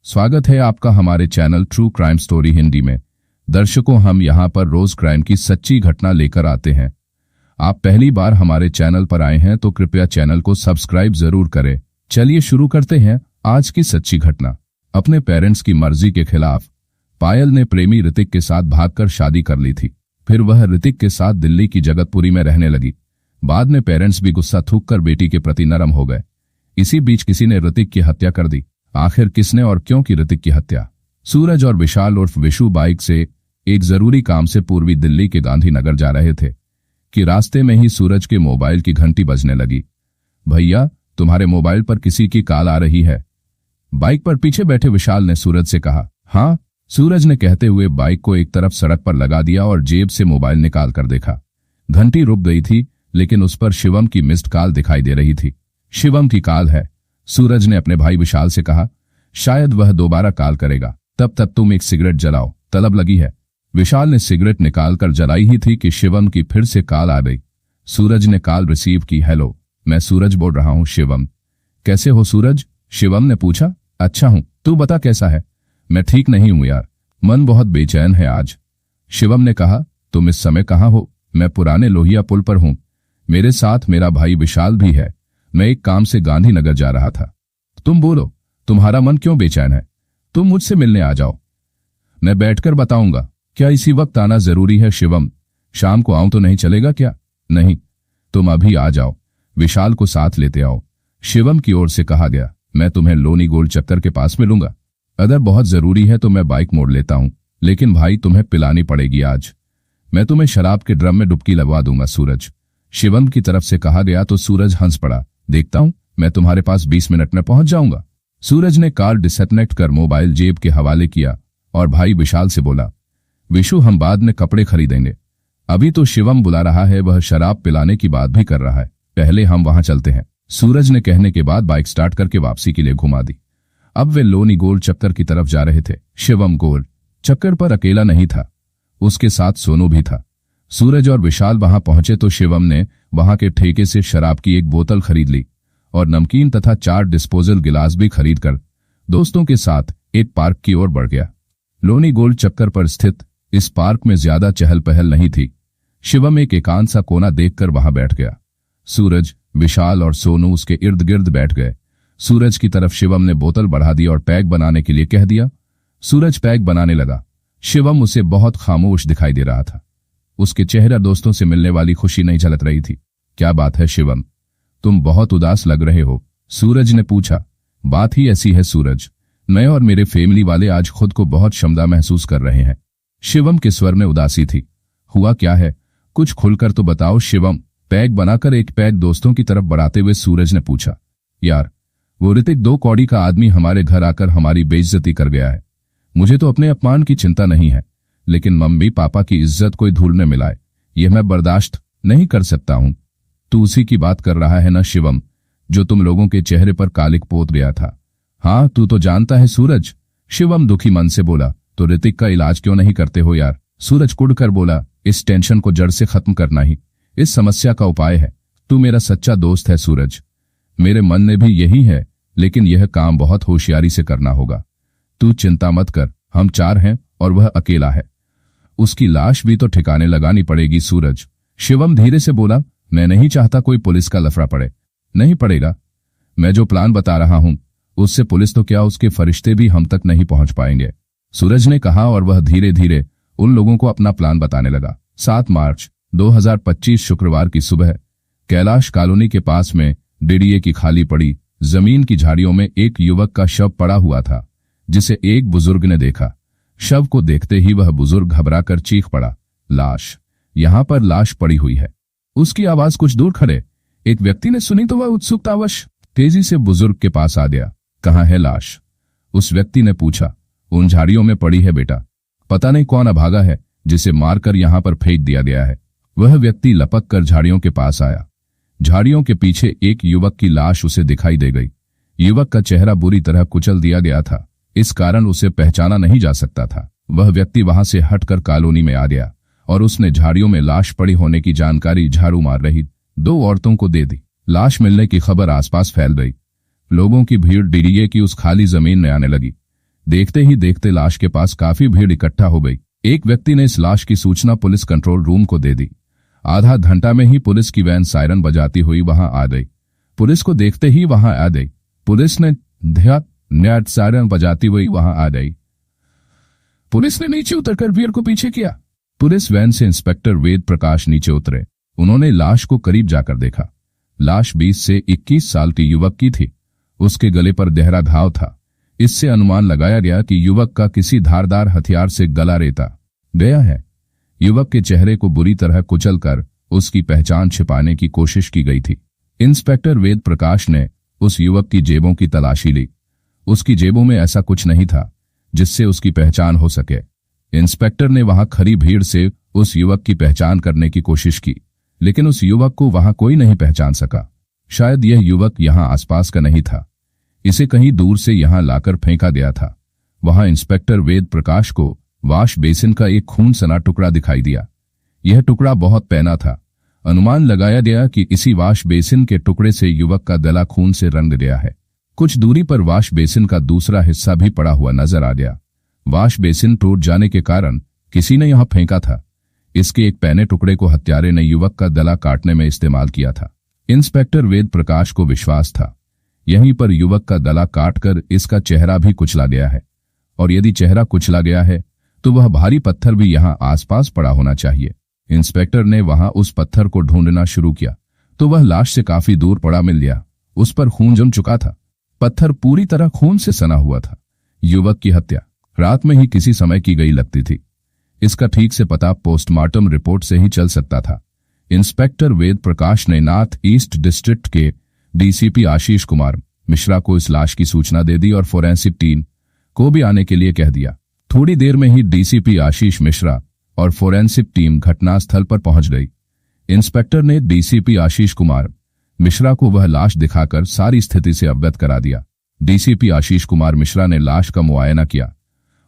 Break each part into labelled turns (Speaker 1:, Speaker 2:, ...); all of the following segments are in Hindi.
Speaker 1: स्वागत है आपका हमारे channel true crime story Hindi में। दर्शकों, हम यहाँ पर रोज क्राइम की सच्ची घटना लेकर आते हैं। आप पहली बार हमारे चैनल पर आए हैं तो कृपया चैनल को सब्सक्राइब जरूर करें। चलिए शुरू करते हैं आज की सच्ची घटना। अपने पेरेंट्स की मर्जी के खिलाफ पायल ने प्रेमी ऋतिक के साथ भागकर शादी कर ली थी। फिर वह ऋतिक के साथ दिल्ली की जगतपुरी में रहने लगी। बाद में पेरेंट्स भी गुस्सा थूक कर बेटी के प्रति नरम हो गए। इसी बीच किसी ने ऋतिक की हत्या कर दी। आखिर किसने और क्यों की ऋतिक की हत्या? सूरज और विशाल उर्फ विशु बाइक से एक जरूरी काम से पूर्वी दिल्ली के गांधीनगर जा रहे थे कि रास्ते में ही सूरज के मोबाइल की घंटी बजने लगी। भैया, तुम्हारे मोबाइल पर किसी की कॉल आ रही है। बाइक पर पीछे बैठे विशाल ने सूरज से कहा। हाँ, सूरज ने कहते हुए बाइक को एक तरफ सड़क पर लगा दिया और जेब से मोबाइल निकाल कर देखा। घंटी रुक गई थी, लेकिन उस पर शिवम की मिस्ड कॉल दिखाई दे रही थी। शिवम की कॉल है। सूरज ने अपने भाई विशाल से कहा, शायद वह दोबारा कॉल करेगा, तब तक तुम एक सिगरेट जलाओ, तलब लगी है। विशाल ने सिगरेट निकालकर जलाई ही थी कि शिवम की फिर से कॉल आ गई। सूरज ने कॉल रिसीव की। हेलो, मैं सूरज बोल रहा हूँ। शिवम, कैसे हो सूरज? शिवम ने पूछा। अच्छा हूँ, तू बता कैसा है? मैं ठीक नहीं हूँ यार, मन बहुत बेचैन है आज। शिवम ने कहा, तुम इस समय कहाँ हो? मैं पुराने लोहिया पुल पर हूँ। मेरे साथ मेरा भाई विशाल भी है। मैं एक काम से गांधीनगर जा रहा था। तुम बोलो, तुम्हारा मन क्यों बेचैन है? तुम मुझसे मिलने आ जाओ, मैं बैठकर बताऊंगा। क्या इसी वक्त आना जरूरी है शिवम? शाम को आऊं तो नहीं चलेगा क्या? नहीं, तुम अभी आ जाओ, विशाल को साथ लेते आओ, शिवम की ओर से कहा गया। मैं तुम्हें लोनी गोल चक्कर के पास मिलूंगा। अगर बहुत जरूरी है तो मैं बाइक मोड़ लेता हूं, लेकिन भाई तुम्हें पिलानी पड़ेगी आज। मैं तुम्हें शराब के ड्रम में डुबकी लगवा दूंगा सूरज, शिवम की तरफ से कहा गया। तो सूरज हंस पड़ा। देखता हूं, मैं तुम्हारे पास 20 मिनट में पहुंच जाऊंगा। सूरज ने कॉल डिसकनेक्ट कर मोबाइल जेब के हवाले किया और भाई विशाल से बोला, विशु हम बाद में कपड़े खरीदेंगे, अभी तो शिवम बुला रहा है, वह शराब पिलाने की बात भी कर रहा है, पहले हम वहां चलते हैं। सूरज ने कहने के बाद बाइक स्टार्ट करके वापसी के लिए घुमा दी। अब वे लोनी गोल चक्कर की तरफ जा रहे थे। शिवम गोल चक्कर पर अकेला नहीं था, उसके साथ सोनू भी था। सूरज और विशाल वहां पहुंचे तो शिवम ने वहां के ठेके से शराब की एक बोतल खरीद ली और नमकीन तथा 4 डिस्पोजल गिलास भी खरीदकर दोस्तों के साथ एक पार्क की ओर बढ़ गया। लोनी गोल चक्कर पर स्थित इस पार्क में ज्यादा चहल पहल नहीं थी। शिवम एक एकांत सा कोना देखकर वहां बैठ गया। सूरज, विशाल और सोनू उसके इर्द गिर्द बैठ गए। सूरज की तरफ शिवम ने बोतल बढ़ा दी और पैक बनाने के लिए कह दिया। सूरज पैक बनाने लगा। शिवम उसे बहुत खामोश दिखाई दे रहा था। उसके चेहरे दोस्तों से मिलने वाली खुशी नहीं झलक रही थी। क्या बात है शिवम, तुम बहुत उदास लग रहे हो? सूरज ने पूछा। बात ही ऐसी है सूरज, मैं और मेरे फैमिली वाले आज खुद को बहुत शर्मिंदा महसूस कर रहे हैं। शिवम के स्वर में उदासी थी। हुआ क्या है, कुछ खुलकर तो बताओ शिवम। पैक बनाकर एक पैक दोस्तों की तरफ बढ़ाते हुए सूरज ने पूछा। यार, वो ऋतिक 2 कौड़ी का आदमी हमारे घर आकर हमारी बेइज्जती कर गया है। मुझे तो अपने अपमान की चिंता नहीं है, लेकिन मम्मी पापा की इज्जत कोई धूल न मिलाए, यह मैं बर्दाश्त नहीं कर सकता हूं। तू उसी की बात कर रहा है ना शिवम, जो तुम लोगों के चेहरे पर कालिक पोत गया था? हाँ, तू तो जानता है सूरज, शिवम दुखी मन से बोला। तो ऋतिक का इलाज क्यों नहीं करते हो यार? सूरज कुढ़कर बोला। इस टेंशन को जड़ से खत्म करना ही इस समस्या का उपाय है। तू मेरा सच्चा दोस्त है सूरज, मेरे मन में भी यही है, लेकिन यह काम बहुत होशियारी से करना होगा। तू चिंता मत कर, हम 4 हैं और वह अकेला है, उसकी लाश भी तो ठिकाने लगानी पड़ेगी सूरज। शिवम धीरे से बोला। मैं नहीं चाहता कोई पुलिस का लफड़ा पड़े। नहीं पड़ेगा, मैं जो प्लान बता रहा हूं उससे पुलिस तो क्या, उसके फरिश्ते भी हम तक नहीं पहुंच पाएंगे, सूरज ने कहा और वह धीरे धीरे उन लोगों को अपना प्लान बताने लगा। 7 मार्च 2025 शुक्रवार की सुबह कैलाश कॉलोनी के पास में डीडीए की खाली पड़ी जमीन की झाड़ियों में एक युवक का शव पड़ा हुआ था, जिसे एक बुजुर्ग ने देखा। शव को देखते ही वह बुजुर्ग घबराकर चीख पड़ा। लाश, यहां पर लाश पड़ी हुई है। उसकी आवाज कुछ दूर खड़े एक व्यक्ति ने सुनी तो वह उत्सुकतावश तेजी से बुजुर्ग के पास आ गया। कहाँ है लाश? उस व्यक्ति ने पूछा। उन झाड़ियों में पड़ी है बेटा, पता नहीं कौन अभागा है जिसे मारकर यहां पर फेंक दिया गया है। वह व्यक्ति लपक कर झाड़ियों के पास आया। झाड़ियों के पीछे एक युवक की लाश उसे दिखाई दे गई। युवक का चेहरा बुरी तरह कुचल दिया गया था, इस कारण उसे पहचाना नहीं जा सकता था। वह व्यक्ति वहां से हटकर कॉलोनी में आ गया और उसने झाड़ियों में लाश पड़ी होने की जानकारी झाड़ू मार रही 2 औरतों को दे दी। लाश मिलने की खबर आसपास फैल गई। लोगों की भीड़ डीडीए की उस खाली जमीन में आने लगी। देखते ही देखते लाश के पास काफी भीड़ इकट्ठा हो गई। एक व्यक्ति ने इस लाश की सूचना पुलिस कंट्रोल रूम को दे दी। आधा घंटा में ही पुलिस की वैन सायरन बजाती हुई वहां आ गई। पुलिस को देखते ही वहां आ गई। पुलिस ने न्याट सायरन बजाती हुई वहां आ गई। पुलिस ने नीचे उतरकर भीड़ को पीछे किया। पुलिस वैन से इंस्पेक्टर वेद प्रकाश नीचे उतरे। उन्होंने लाश को करीब जाकर देखा। लाश 20 से 21 साल की युवक की थी। उसके गले पर गहरा घाव था। इससे अनुमान लगाया गया कि युवक का किसी धारदार हथियार से गला रेता गया है। युवक के चेहरे को बुरी तरह कुचलकर उसकी पहचान छिपाने की कोशिश की गई थी। इंस्पेक्टर वेद प्रकाश ने उस युवक की जेबों की तलाशी ली। उसकी जेबों में ऐसा कुछ नहीं था जिससे उसकी पहचान हो सके। इंस्पेक्टर ने वहां खड़ी भीड़ से उस युवक की पहचान करने की कोशिश की, लेकिन उस युवक को वहां कोई नहीं पहचान सका। शायद यह युवक यहां आसपास का नहीं था। इसे कहीं दूर से यहां लाकर फेंका गया था। वहां इंस्पेक्टर वेद प्रकाश को वाश बेसिन का एक खून सना टुकड़ा दिखाई दिया। यह टुकड़ा बहुत पैना था। अनुमान लगाया गया कि इसी वाश बेसिन के टुकड़े से युवक का गला खून से रंग गया है। कुछ दूरी पर वाश बेसिन का दूसरा हिस्सा भी पड़ा हुआ नजर आ गया। वाश बेसिन टूट जाने के कारण किसी ने यहां फेंका था। इसके एक पैने टुकड़े को हत्यारे ने युवक का गला काटने में इस्तेमाल किया था। इंस्पेक्टर वेद प्रकाश को विश्वास था यहीं पर युवक का गला काटकर इसका चेहरा भी कुचला गया है, और यदि चेहरा कुचला गया है तो वह भारी पत्थर भी यहां आसपास पड़ा होना चाहिए। इंस्पेक्टर ने वहां उस पत्थर को ढूंढना शुरू किया तो वह लाश से काफी दूर पड़ा मिल गया। उस पर खून जम चुका था। पत्थर पूरी तरह खून से सना हुआ था। युवक की हत्या रात में ही किसी समय की गई लगती थी। इसका ठीक से पता पोस्टमार्टम रिपोर्ट से ही चल सकता था। इंस्पेक्टर वेद प्रकाश ने नॉर्थ ईस्ट डिस्ट्रिक्ट के डीसीपी आशीष कुमार मिश्रा को इस लाश की सूचना दे दी और फोरेंसिक टीम को भी आने के लिए कह दिया। थोड़ी देर में ही डीसीपी आशीष मिश्रा और फोरेंसिक टीम घटनास्थल पर पहुंच गई। इंस्पेक्टर ने डीसीपी आशीष कुमार मिश्रा को वह लाश दिखाकर सारी स्थिति से अवगत करा दिया। डीसीपी आशीष कुमार मिश्रा ने लाश का मुआयना किया।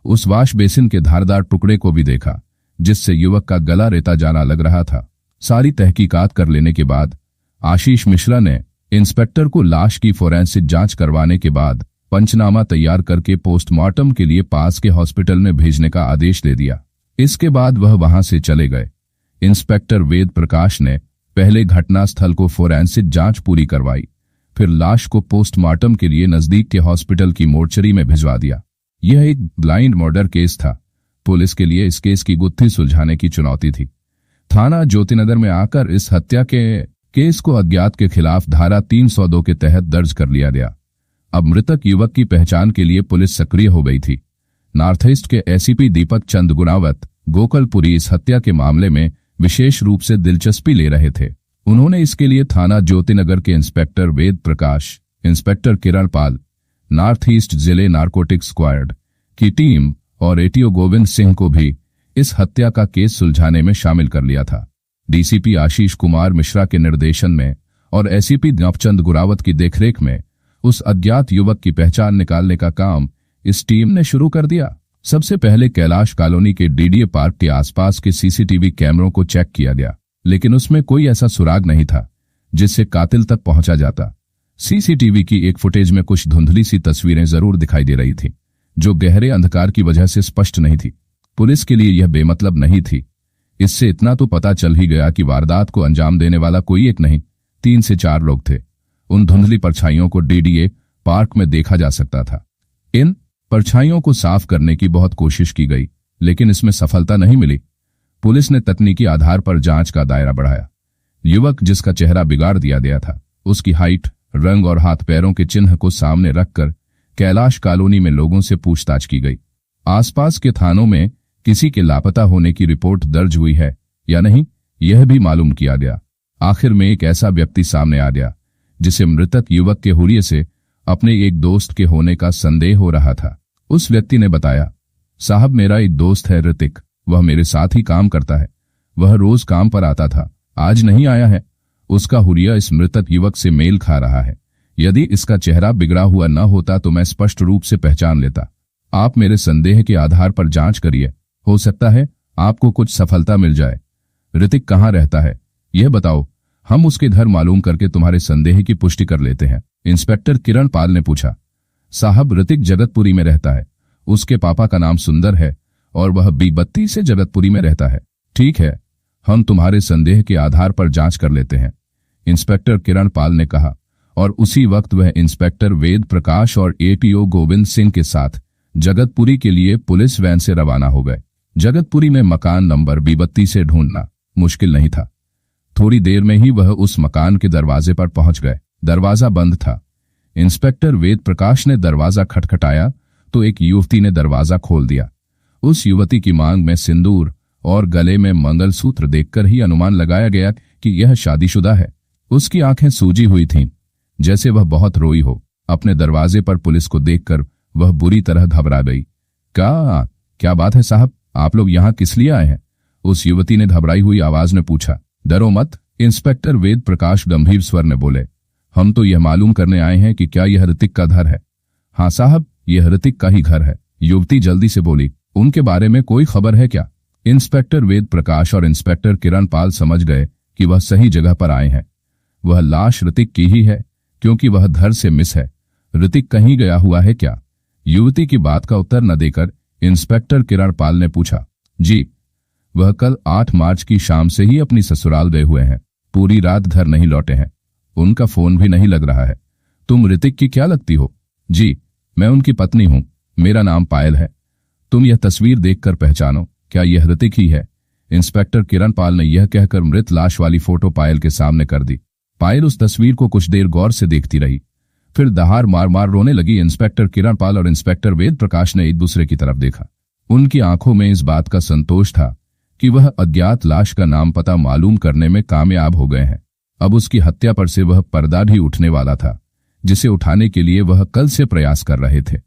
Speaker 1: उस वाश बेसिन के धारदार टुकड़े को भी देखा जिससे युवक का गला रेता जाना लग रहा था। सारी तहकीकात कर लेने के बाद आशीष मिश्रा ने इंस्पेक्टर को लाश की फोरेंसिक जांच करवाने के बाद पंचनामा तैयार करके पोस्टमार्टम के लिए पास के हॉस्पिटल में भेजने का आदेश दे दिया। इसके बाद वह वहां से चले गए। इंस्पेक्टर वेद प्रकाश ने पहले घटनास्थल को फोरेंसिक जांच पूरी करवाई, फिर लाश को पोस्टमार्टम के लिए नजदीक के हॉस्पिटल की मोर्चरी में भिजवा दिया। यह एक ब्लाइंड मर्डर केस था। पुलिस के लिए इस केस की गुत्थी सुलझाने की चुनौती थी। थाना ज्योतिनगर में आकर इस हत्या के केस को अज्ञात के खिलाफ धारा 302 के तहत दर्ज कर लिया गया। अब मृतक युवक की पहचान के लिए पुलिस सक्रिय हो गई थी। नॉर्थ ईस्ट के एसीपी दीपक चंद गुनावत गोकलपुरी इस हत्या के मामले में विशेष रूप से दिलचस्पी ले रहे थे। उन्होंने इसके लिए थाना ज्योतिनगर के इंस्पेक्टर वेद प्रकाश, इंस्पेक्टर किरण पाल, नॉर्थ ईस्ट जिले नारकोटिक्स स्क्वाड की टीम और एटीओ गोविंद सिंह को भी इस हत्या का केस सुलझाने में शामिल कर लिया था। डीसीपी आशीष कुमार मिश्रा के निर्देशन में और एसीपी दीपचंद गुरावत की देखरेख में उस अज्ञात युवक की पहचान निकालने का काम इस टीम ने शुरू कर दिया। सबसे पहले कैलाश कॉलोनी के डीडीए पार्क के आसपास के सीसीटीवी कैमरों को चेक किया गया, लेकिन उसमें कोई ऐसा सुराग नहीं था जिससे कातिल तक पहुंचा जाता। सीसीटीवी की एक फुटेज में कुछ धुंधली सी तस्वीरें जरूर दिखाई दे रही थी, जो गहरे अंधकार की वजह से स्पष्ट नहीं थी। पुलिस के लिए यह बेमतलब नहीं थी। इससे इतना तो पता चल ही गया कि वारदात को अंजाम देने वाला कोई एक नहीं, 3 से 4 लोग थे। उन धुंधली परछाइयों को डीडीए पार्क में देखा जा सकता था। इन परछाइयों को साफ करने की बहुत कोशिश की गई, लेकिन इसमें सफलता नहीं मिली। पुलिस ने तकनीकी आधार पर जांच का दायरा बढ़ाया। युवक जिसका चेहरा बिगाड़ दिया गया था, उसकी हाइट, रंग और हाथ पैरों के चिन्ह को सामने रखकर कैलाश कॉलोनी में लोगों से पूछताछ की गई। आसपास के थानों में किसी के लापता होने की रिपोर्ट दर्ज हुई है या नहीं, यह भी मालूम किया गया। आखिर में एक ऐसा व्यक्ति सामने आ गया जिसे मृतक युवक के हुलिये से अपने एक दोस्त के होने का संदेह हो रहा था। उस व्यक्ति ने बताया, साहब मेरा एक दोस्त है ऋतिक, वह मेरे साथ ही काम करता है। वह रोज काम पर आता था, आज नहीं आया है। उसका हुलिया इस मृतक युवक से मेल खा रहा है। यदि इसका चेहरा बिगड़ा हुआ न होता तो मैं स्पष्ट रूप से पहचान लेता। आप मेरे संदेह के आधार पर जांच करिए, हो सकता है आपको कुछ सफलता मिल जाए। ऋतिक कहाँ रहता है यह बताओ, हम उसके घर मालूम करके तुम्हारे संदेह की पुष्टि कर लेते हैं। इंस्पेक्टर किरण पाल ने पूछा। साहब ऋतिक जगतपुरी में रहता है, उसके पापा का नाम सुंदर है और वह B32 से जगतपुरी में रहता है। ठीक है, हम तुम्हारे संदेह के आधार पर जांच कर लेते हैं, इंस्पेक्टर किरण पाल ने कहा, और उसी वक्त वह इंस्पेक्टर वेद प्रकाश और ATO गोविंद सिंह के साथ जगतपुरी के लिए पुलिस वैन से रवाना हो गए। जगतपुरी में मकान नंबर B32 से ढूंढना मुश्किल नहीं था। थोड़ी देर में ही वह उस मकान के दरवाजे पर पहुंच गए। दरवाजा बंद था। इंस्पेक्टर वेद प्रकाश ने दरवाजा खटखटाया तो एक युवती ने दरवाजा खोल दिया। उस युवती की मांग में सिंदूर और गले में मंगलसूत्र देखकर ही अनुमान लगाया गया कि यह शादीशुदा है। उसकी आंखें सूजी हुई थीं, जैसे वह बहुत रोई हो। अपने दरवाजे पर पुलिस को देखकर वह बुरी तरह घबरा गई। क्या बात है साहब, आप लोग यहाँ किस लिए आए हैं? उस युवती ने घबराई हुई आवाज में पूछा। डरो मत, इंस्पेक्टर वेद प्रकाश गंभीर स्वर में बोले। हम तो यह मालूम करने आए हैं कि क्या यह ऋतिक का घर है। हाँ साहब, यह ऋतिक का ही घर है, युवती जल्दी से बोली। उनके बारे में कोई खबर है क्या? इंस्पेक्टर वेद प्रकाश और इंस्पेक्टर किरण पाल समझ गए कि वह सही जगह पर आए हैं। वह लाश ऋतिक की ही है, क्योंकि वह घर से मिस है। ऋतिक कहीं गया हुआ है क्या? युवती की बात का उत्तर न देकर इंस्पेक्टर किरण पाल ने पूछा। जी, वह कल 8 मार्च की शाम से ही अपनी ससुराल गए हुए हैं। पूरी रात घर नहीं लौटे हैं। उनका फोन भी नहीं लग रहा है। तुम ऋतिक की क्या लगती हो? जी, मैं उनकी पत्नी हूं। मेरा नाम पायल है। तुम यह तस्वीर देखकर पहचानो, क्या यह ऋतिक ही है? इंस्पेक्टर किरण पाल ने यह कहकर मृत लाश वाली फोटो पायल के सामने कर दी। पायल उस तस्वीर को कुछ देर गौर से देखती रही, फिर दहाड़ मार मार रोने लगी। इंस्पेक्टर किरण पाल और इंस्पेक्टर वेद प्रकाश ने एक दूसरे की तरफ देखा। उनकी आंखों में इस बात का संतोष था कि वह अज्ञात लाश का नाम पता मालूम करने में कामयाब हो गए हैं। अब उसकी हत्या पर से वह पर्दा भी उठने वाला था, जिसे उठाने के लिए वह कल से प्रयास कर रहे थे।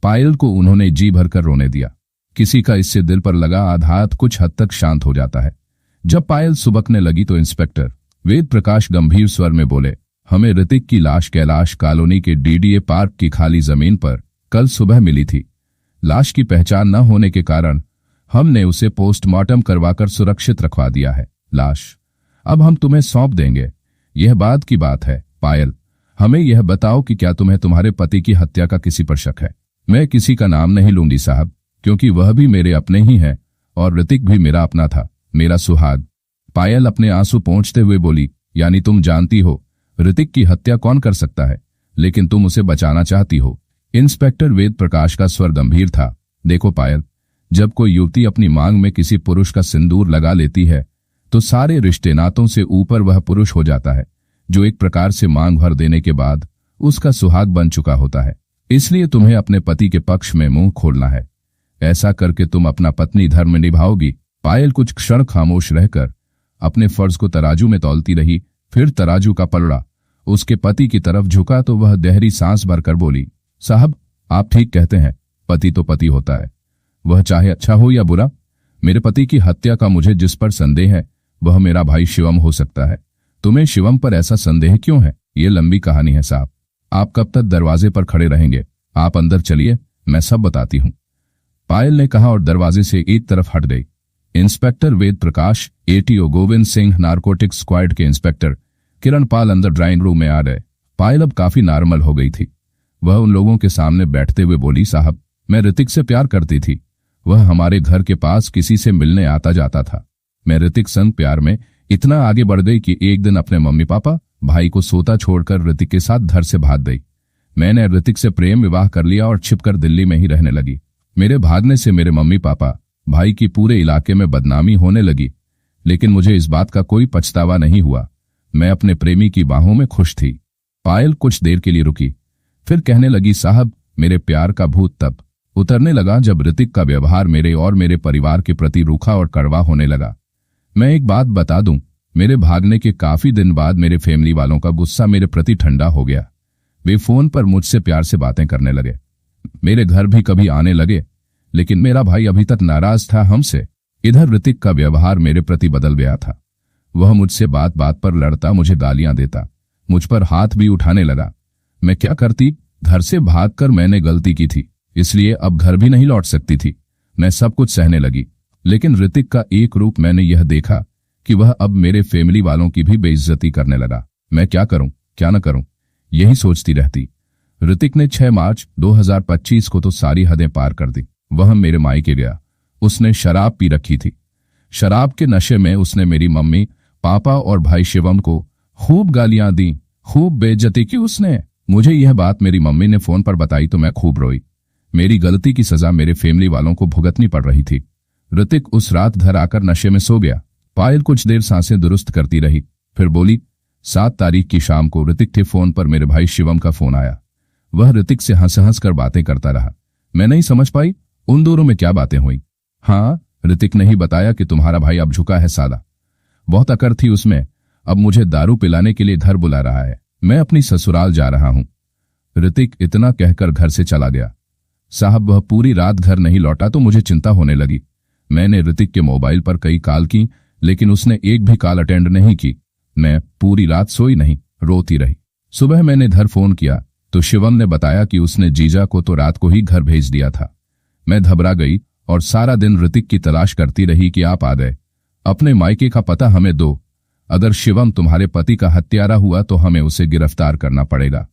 Speaker 1: पायल को उन्होंने जी भरकर रोने दिया। किसी का इससे दिल पर लगा आघात कुछ हद तक शांत हो जाता है। जब पायल सुबकने लगी तो इंस्पेक्टर वेद प्रकाश गंभीर स्वर में बोले, हमें ऋतिक की लाश कैलाश कॉलोनी के DDA पार्क की खाली जमीन पर कल सुबह मिली थी। लाश की पहचान न होने के कारण हमने उसे पोस्टमार्टम करवाकर सुरक्षित रखवा दिया है। लाश अब हम तुम्हें सौंप देंगे। यह बात की बात है। पायल, हमें यह बताओ कि क्या तुम्हें तुम्हारे पति की हत्या का किसी पर शक है? मैं किसी का नाम नहीं लूंगी साहब, क्योंकि वह भी मेरे अपने ही हैं और ऋतिक भी मेरा अपना था, मेरा सुहाग। पायल अपने आंसू पोंछते हुए बोली, यानी तुम जानती हो ऋतिक की हत्या कौन कर सकता है, लेकिन तुम उसे बचाना चाहती हो। इंस्पेक्टर वेद प्रकाश का स्वर गंभीर था। देखो पायल, जब कोई युवती अपनी मांग में किसी पुरुष का सिंदूर लगा लेती है तो सारे रिश्ते नातों से ऊपर वह पुरुष हो जाता है, जो एक प्रकार से मांग भर देने के बाद उसका सुहाग बन चुका होता है। इसलिए तुम्हें अपने पति के पक्ष में मुंह खोलना है। ऐसा करके तुम अपना पत्नी धर्म निभाओगी। पायल कुछ क्षण खामोश रहकर अपने फर्ज को तराजू में तौलती रही। फिर तराजू का पलड़ा उसके पति की तरफ झुका तो वह गहरी सांस भरकर बोली, साहब आप ठीक कहते हैं, पति तो पति होता है, वह चाहे अच्छा हो या बुरा। मेरे पति की हत्या का मुझे जिस पर संदेह है वह मेरा भाई शिवम हो सकता है। तुम्हें शिवम पर ऐसा संदेह क्यों है? ये लंबी कहानी है साहब। आप कब तक दरवाजे पर खड़े रहेंगे? आप अंदर चलिए, मैं सब बताती हूँ, पायल ने कहा और दरवाजे से एक तरफ हट गई। Inspector Ved Prakash, ATO Govind Singh, narcotics squad के इंस्पेक्टर किरण पाल अंदर ड्राइंग रूम में आ गए। पायल अब काफी नॉर्मल हो गई थी। वह उन लोगों के सामने बैठते हुए बोली, साहब मैं ऋतिक से प्यार करती थी। वह हमारे घर के पास किसी से मिलने आता जाता था। मैं ऋतिक संग प्यार में इतना आगे बढ़ गई कि एक दिन अपने मम्मी पापा भाई को सोता छोड़कर ऋतिक के साथ घर से भाग गई। मैंने ऋतिक से प्रेम विवाह कर लिया और छिपकर दिल्ली में ही रहने लगी। मेरे भागने से मेरे मम्मी पापा भाई की पूरे इलाके में बदनामी होने लगी, लेकिन मुझे इस बात का कोई पछतावा नहीं हुआ। मैं अपने प्रेमी की बाहों में खुश थी। पायल कुछ देर के लिए रुकी, फिर कहने लगी, साहब मेरे प्यार का भूत तब उतरने लगा जब ऋतिक का व्यवहार मेरे और मेरे परिवार के प्रति रूखा और कड़वा होने लगा। मैं एक बात बता दूं, मेरे भागने के काफी दिन बाद मेरे फैमिली वालों का गुस्सा मेरे प्रति ठंडा हो गया। वे फोन पर मुझसे प्यार से बातें करने लगे, मेरे घर भी कभी आने लगे, लेकिन मेरा भाई अभी तक नाराज था हमसे। इधर ऋतिक का व्यवहार मेरे प्रति बदल गया था। वह मुझसे बात बात पर लड़ता, मुझे गालियां देता, मुझ पर हाथ भी उठाने लगा। मैं क्या करती? घर से भागकर मैंने गलती की थी, इसलिए अब घर भी नहीं लौट सकती थी। मैं सब कुछ सहने लगी, लेकिन ऋतिक का एक रूप मैंने यह देखा कि वह अब मेरे फैमिली वालों की भी बेइज्जती करने लगा। मैं क्या करूं, क्या न करूं, यही सोचती रहती। ऋतिक ने 6 मार्च 2025 को तो सारी हदें पार कर दी। वह मेरे मायके गया। उसने शराब पी रखी थी। शराब के नशे में उसने मेरी मम्मी, पापा और भाई शिवम को खूब गालियां दी, खूब बेइज्जती की उसने। मुझे यह बात मेरी मम्मी ने फोन पर बताई तो मैं खूब रोई। मेरी गलती की सजा मेरे फैमिली वालों को भुगतनी पड़ रही थी। ऋतिक उस रात घर आकर नशे में सो गया। पायल कुछ देर सांसें दुरुस्त करती रही, फिर बोली। 7 तारीख की शाम को ऋतिक के फोन पर मेरे भाई शिवम का फोन आया। वह ऋतिक से हंस हंस कर बातें करता रहा। मैं नहीं समझ पाई उन दोनों में क्या बातें हुई। हाँ, ऋतिक ने ही बताया कि तुम्हारा भाई अब झुका है साला। बहुत अकड़ थी उसमें। अब मुझे दारू पिलाने के लिए घर बुला रहा है। मैं अपनी ससुराल जा रहा हूं। ऋतिक इतना कहकर घर से चला गया। साहब वह पूरी रात घर नहीं लौटा तो मुझे चिंता होने लगी। मैंने ऋतिक के मोबाइल पर कई कॉल की, लेकिन उसने एक भी कॉल अटेंड नहीं की। मैं पूरी रात सोई नहीं, रोती रही। सुबह मैंने घर फोन किया तो शिवम ने बताया कि उसने जीजा को तो रात को ही घर भेज दिया था। मैं घबरा गई और सारा दिन ऋतिक की तलाश करती रही कि आप आ गए। अपने मायके का पता हमें दो। अगर शिवम तुम्हारे पति का हत्यारा हुआ तो हमें उसे गिरफ्तार करना पड़ेगा,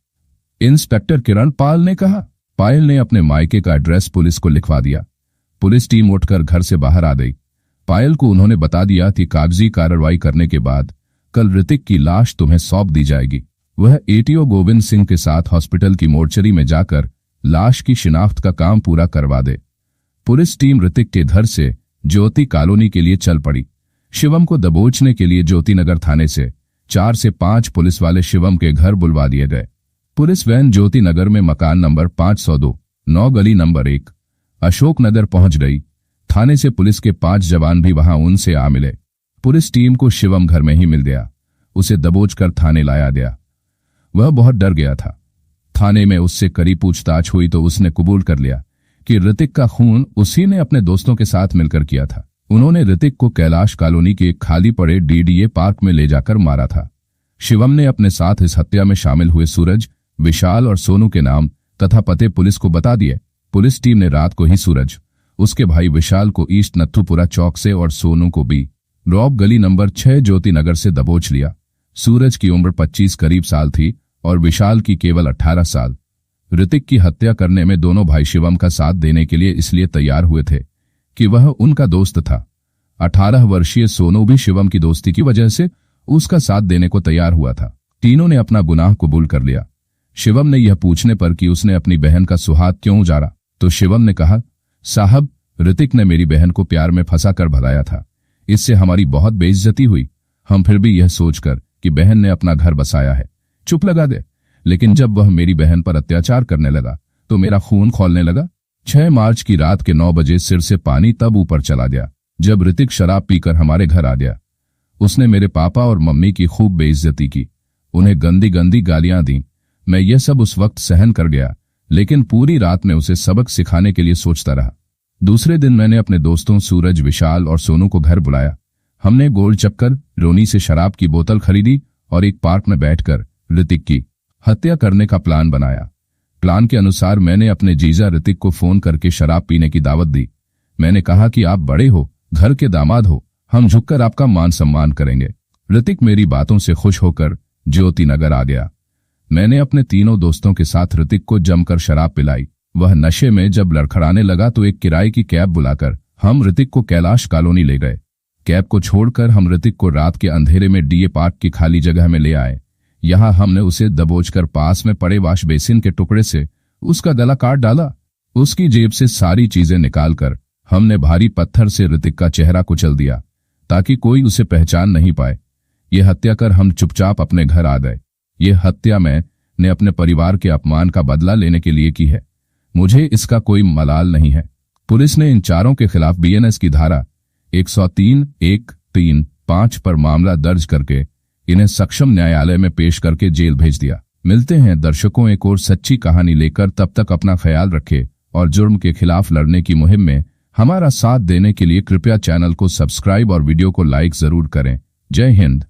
Speaker 1: इंस्पेक्टर किरण पाल ने कहा। पायल ने अपने मायके का एड्रेस पुलिस को लिखवा दिया। पुलिस टीम उठकर घर से बाहर आ गई। पायल को उन्होंने बता दिया कि कागजी कार्रवाई करने के बाद कल ऋतिक की लाश तुम्हें सौंप दी जाएगी। वह एटीओ गोविंद सिंह के साथ हॉस्पिटल की मोर्चरी में जाकर लाश की शिनाख्त का काम पूरा करवा दे। पुलिस टीम ऋतिक के घर से ज्योति कॉलोनी के लिए चल पड़ी। शिवम को दबोचने के लिए ज्योतिनगर थाने से 4 से 5 पुलिस वाले शिवम के घर बुलवा दिए गए। पुलिस वैन ज्योतिनगर में मकान नंबर 502, 9 गली नंबर 1, अशोक नगर पहुंच गई। थाने से पुलिस के 5 जवान भी वहां उनसे आ मिले। पुलिस टीम को शिवम घर में ही मिल गया। उसे दबोचकर थाने लाया गया। वह बहुत डर गया था। थाने में उससे कड़ी पूछताछ हुई तो उसने कबूल कर लिया कि ऋतिक का खून उसी ने अपने दोस्तों के साथ मिलकर किया था। उन्होंने ऋतिक को कैलाश कॉलोनी के खाली पड़े डीडीए पार्क में ले जाकर मारा था। शिवम ने अपने साथ इस हत्या में शामिल हुए सूरज, विशाल और सोनू के नाम तथा पते पुलिस को बता दिए। पुलिस टीम ने रात को ही सूरज, उसके भाई विशाल को ईस्ट नथुपुरा चौक से और सोनू को बी रॉब गली नंबर 6 ज्योतिनगर से दबोच लिया। सूरज की उम्र 25 करीब साल थी और विशाल की केवल 18 साल। ऋतिक की हत्या करने में दोनों भाई शिवम का साथ देने के लिए इसलिए तैयार हुए थे कि वह उनका दोस्त था। 18 वर्षीय सोनू भी शिवम की दोस्ती की वजह से उसका साथ देने को तैयार हुआ था। तीनों ने अपना गुनाह कबूल कर लिया। शिवम ने यह पूछने पर कि उसने अपनी बहन का सुहाग क्यों उजाड़ा तो शिवम ने कहा, साहब ऋतिक ने मेरी बहन को प्यार में फंसा कर भगाया था। इससे हमारी बहुत बेइज्जती हुई। हम फिर भी यह सोचकर कि बहन ने अपना घर बसाया है चुप लगा दे, लेकिन जब वह मेरी बहन पर अत्याचार करने लगा तो मेरा खून खौलने लगा। 6 मार्च की रात के 9 बजे सिर से पानी तब ऊपर चला गया जब ऋतिक शराब पीकर हमारे घर आ गया। उसने मेरे पापा और मम्मी की खूब बेइज्जती की, उन्हें गंदी गंदी गालियां दी। मैं यह सब उस वक्त सहन कर गया, लेकिन पूरी रात में उसे सबक सिखाने के लिए सोचता रहा। दूसरे दिन मैंने अपने दोस्तों सूरज, विशाल और सोनू को घर बुलाया। हमने गोल चक्कर रोनी से शराब की बोतल खरीदी और एक पार्क में बैठकर ऋतिक की हत्या करने का प्लान बनाया। प्लान के अनुसार मैंने अपने जीजा ऋतिक को फोन करके शराब पीने की दावत दी। मैंने कहा कि आप बड़े हो, घर के दामाद हो, हम झुककर आपका मान सम्मान करेंगे। ऋतिक मेरी बातों से खुश होकर ज्योतिनगर आ गया। मैंने अपने तीनों दोस्तों के साथ ऋतिक को जमकर शराब पिलाई। वह नशे में जब लड़खड़ाने लगा तो एक किराए की कैब बुलाकर हम ऋतिक को कैलाश कॉलोनी ले गए। कैब को छोड़कर हम ऋतिक को रात के अंधेरे में डीए पार्क की खाली जगह में ले आए। यहाँ हमने उसे दबोचकर पास में पड़े वाश बेसिन के टुकड़े से उसका गला काट डाला। उसकी जेब से सारी चीजें निकालकर हमने भारी पत्थर से ऋतिक का चेहरा कुचल दिया ताकि कोई उसे पहचान नहीं पाए। यह हत्या कर हम चुपचाप अपने घर आ गए। यह हत्या मैंने अपने परिवार के अपमान का बदला लेने के लिए की है। मुझे इसका कोई मलाल नहीं है। पुलिस ने इन चारों के खिलाफ बीएनएस की धारा 103(1)(3)(5) पर मामला दर्ज करके इन्हें सक्षम न्यायालय में पेश करके जेल भेज दिया। मिलते हैं दर्शकों एक और सच्ची कहानी लेकर। तब तक अपना ख्याल रखें और जुर्म के खिलाफ लड़ने की मुहिम में हमारा साथ देने के लिए कृपया चैनल को सब्सक्राइब और वीडियो को लाइक जरूर करें। जय हिंद।